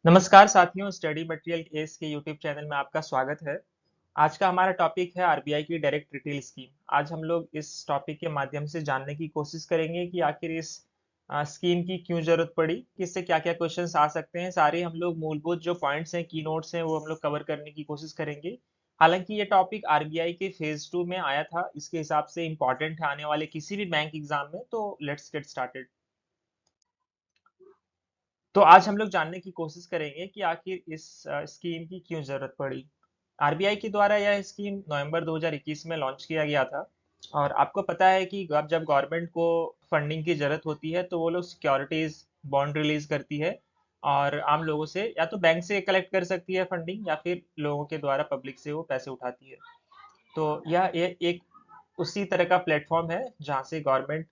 नमस्कार साथियों, study material S के यूट्यूब चैनल में आपका स्वागत है। आज का हमारा टॉपिक है आरबीआई की डायरेक्ट रिटेल स्कीम। आज हम लोग इस टॉपिक के माध्यम से जानने की कोशिश करेंगे कि आखिर इस स्कीम की क्यों जरूरत पड़ी, किससे क्या-क्या क्वेश्चंस आ सकते हैं। सारे हम लोग मूलभूत जो पॉइंट्स हैं, की नोट्स हैं, वो हम लोग कवर करने की कोशिश करेंगे। हालांकि ये टॉपिक आरबीआई के फेज 2 में आया था, इसके हिसाब से इम्पोर्टेंट है आने वाले किसी भी बैंक एग्जाम में। तो लेट्स गेट स्टार्टेड। तो आज हम लोग जानने की कोशिश करेंगे कि आखिर इस स्कीम की क्यों जरूरत पड़ी। आरबीआई के द्वारा यह स्कीम नवंबर 2021 में लॉन्च किया गया था। और आपको पता है कि अब जब गवर्नमेंट को फंडिंग की जरूरत होती है तो वो लोग सिक्योरिटीज बॉन्ड रिलीज करती है और आम लोगों से या तो बैंक से कलेक्ट कर सकती है फंडिंग या फिर लोगों के द्वारा पब्लिक से वो पैसे उठाती है। तो यह एक उसी तरह का प्लेटफॉर्म है जहाँ से गवर्नमेंट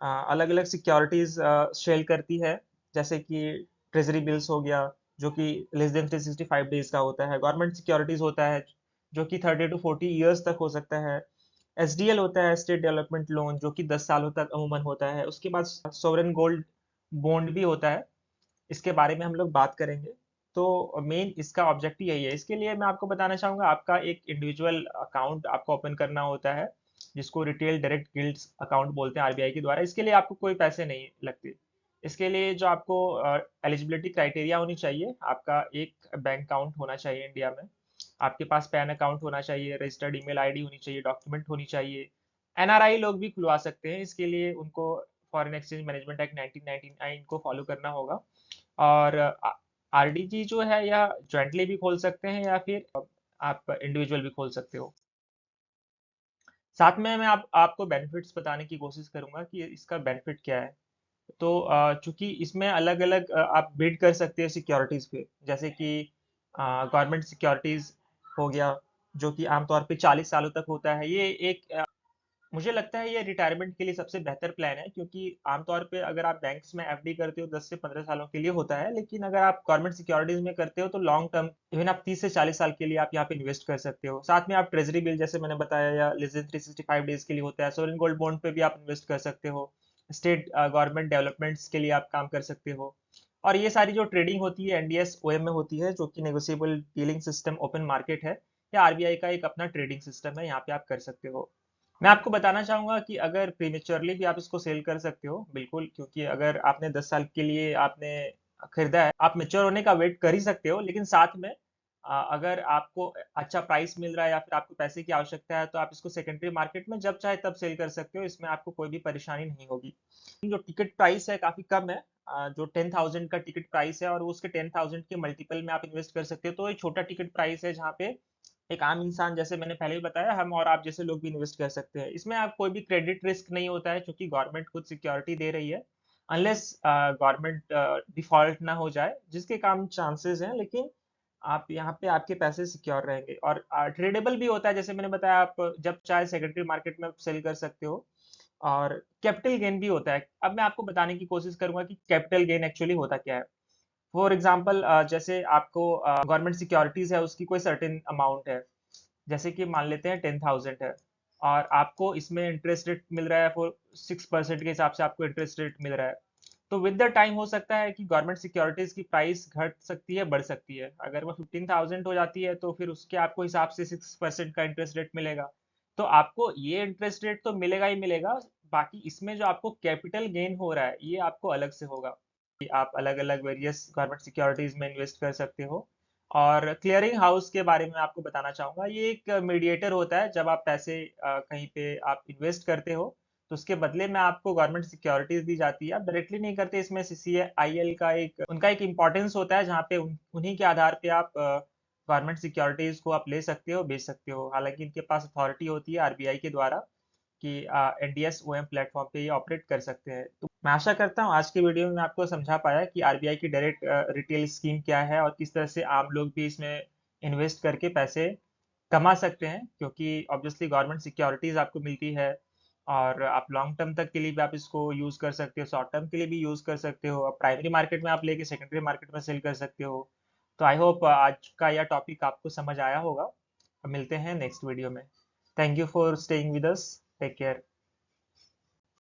अलग अलग सिक्योरिटीज सेल करती है। जैसे कि ट्रेजरी बिल्स हो गया, जो कि लेस देन 365 डेज का होता है। गवर्नमेंट सिक्योरिटीज होता है जो कि 30 to 40 ईयर्स तक हो सकता है। एसडीएल होता है, स्टेट डेवलपमेंट लोन, जो कि 10 सालों तक अमूमन होता है। उसके बाद सोवरेन गोल्ड बॉन्ड भी होता है। इसके बारे में हम लोग बात करेंगे। तो मेन इसका ऑब्जेक्टिव यही है। इसके लिए मैं आपको बताना चाहूंगा, आपका एक इंडिविजुअल अकाउंट आपको ओपन करना होता है, जिसको रिटेल डायरेक्ट गिल्ड्स अकाउंट बोलते हैं आरबीआई के द्वारा। इसके लिए आपको कोई पैसे नहीं लगते। इसके लिए जो आपको एलिजिबिलिटी क्राइटेरिया होनी चाहिए, आपका एक बैंक अकाउंट होना चाहिए इंडिया में, आपके पास पैन अकाउंट होना चाहिए, रजिस्टर्ड ईमेल आईडी होनी चाहिए, डॉक्यूमेंट होनी चाहिए। एनआरआई लोग भी खुलवा सकते हैं। इसके लिए उनको फॉरेन एक्सचेंज मैनेजमेंट एक्ट 1999 को फॉलो करना होगा। और आरडीजी जो है यह ज्वाइंटली भी खोल सकते हैं या फिर आप इंडिविजुअल भी खोल सकते हो। साथ में मैं आपको बेनिफिट्स बताने की कोशिश करूंगा कि इसका बेनिफिट क्या है। तो चूंकि इसमें अलग अलग आप बिड कर सकते हो सिक्योरिटीज पे। जैसे कि गवर्नमेंट सिक्योरिटीज हो गया, जो कि आमतौर पे 40 सालों तक होता है। ये एक मुझे लगता है ये रिटायरमेंट के लिए सबसे बेहतर प्लान है, क्योंकि आमतौर पे अगर आप बैंक्स में एफडी करते हो 10 से 15 सालों के लिए होता है, लेकिन अगर आप गवर्नमेंट सिक्योरिटीज में करते हो तो लॉन्ग टर्म, इवन आप 30 से 40 साल के लिए आप यहाँ पे इन्वेस्ट कर सकते हो। साथ में आप ट्रेजरी बिल जैसे मैंने बताया, या लेस देन 365 डेज के लिए होता है। सोवरेन गोल्ड बॉन्ड पे भी आप इन्वेस्ट कर सकते हो। स्टेट गवर्नमेंट डेवलपमेंट्स के लिए आप काम कर सकते हो। और ये सारी जो ट्रेडिंग होती है एनडीएस ओएम में होती है, जो कि negotiable dealing system open market है। या आरबीआई का एक अपना ट्रेडिंग सिस्टम है, यहाँ पे आप कर सकते हो। मैं आपको बताना चाहूंगा कि अगर प्रीमेच्योरली भी आप इसको सेल कर सकते हो, बिल्कुल। क्योंकि अगर आपने 10 साल के लिए आपने खरीदा है, आप मेच्योर होने का वेट कर ही सकते हो। लेकिन साथ में अगर आपको अच्छा प्राइस मिल रहा है या फिर आपको पैसे की आवश्यकता है, तो आप इसको सेकेंडरी मार्केट में जब चाहे तब सेल कर सकते हो। इसमें आपको कोई भी परेशानी नहीं होगी। जो टिकट प्राइस है काफी कम है। जो 10,000 का टिकट प्राइस है और उसके 10,000 के मल्टीपल में आप इन्वेस्ट कर सकते हो। तो ये छोटा टिकट प्राइस है जहाँ पे एक आम इंसान, जैसे मैंने पहले भी बताया, हम और आप जैसे लोग भी इन्वेस्ट कर सकते हैं। इसमें आप कोई भी क्रेडिट रिस्क नहीं होता है, क्योंकि गवर्नमेंट खुद सिक्योरिटी दे रही है। अनलेस गवर्नमेंट डिफॉल्ट ना हो जाए, जिसके काम चांसेस हैं, लेकिन आप यहाँ पे आपके पैसे सिक्योर रहेंगे। और ट्रेडेबल भी होता है, जैसे मैंने बताया, आप जब चाहे सेकेंडरी मार्केट में सेल कर सकते हो। और कैपिटल गेन भी होता है। अब मैं आपको बताने की कोशिश करूंगा कि कैपिटल गेन एक्चुअली होता क्या है। फॉर एग्जाम्पल, जैसे आपको गवर्नमेंट सिक्योरिटीज है, उसकी कोई सर्टेन अमाउंट है। जैसे कि मान लेते हैं 10,000 है, और आपको इसमें इंटरेस्ट रेट मिल रहा है, फॉर 6% के हिसाब से आपको इंटरेस्ट रेट मिल रहा है। तो विद द टाइम हो सकता है कि गवर्नमेंट सिक्योरिटीज की प्राइस घट सकती है, बढ़ सकती है। अगर वो 15,000 हो जाती है तो फिर उसके आपको हिसाब से 6% का इंटरेस्ट रेट मिलेगा। तो आपको ये इंटरेस्ट रेट तो मिलेगा ही मिलेगा। बाकी इसमें जो आपको कैपिटल गेन हो रहा है, ये आपको अलग से होगा। कि आप अलग अलग वेरियस गवर्नमेंट सिक्योरिटीज में इन्वेस्ट कर सकते हो। और क्लियरिंग हाउस के बारे में आपको बताना चाहूंगा। ये एक मीडिएटर होता है। जब आप पैसे कहीं पे आप इन्वेस्ट करते हो, तो उसके बदले में आपको गवर्नमेंट सिक्योरिटीज दी जाती है। आप डायरेक्टली नहीं करते। इसमें सीसीआईएल का एक उनका एक इंपॉर्टेंस होता है, जहाँ पे उन्हीं के आधार पे आप गवर्नमेंट सिक्योरिटीज को आप ले सकते हो, बेच सकते हो। हालांकि इनके पास अथॉरिटी होती है आरबीआई के द्वारा कि एनडीएस ओएम प्लेटफॉर्म पे ये ऑपरेट कर सकते हैं। तो मैं आशा करता हूँ आज के वीडियो में मैं आपको समझा पाया कि आरबीआई की डायरेक्ट रिटेल स्कीम क्या है और किस तरह से आम लोग भी इसमें इन्वेस्ट करके पैसे कमा सकते हैं। क्योंकि ऑब्वियसली गवर्नमेंट सिक्योरिटीज आपको मिलती है, और आप लॉन्ग टर्म तक के लिए भी आप इसको यूज कर सकते हो, शॉर्ट टर्म के लिए भी यूज कर सकते हो। प्राइमरी मार्केट में आप लेके सेकेंडरी मार्केट में सेल कर सकते हो। तो आई होप आज का यह टॉपिक आपको समझ आया होगा। मिलते हैं नेक्स्ट वीडियो में। Thank you for staying with us. Take care.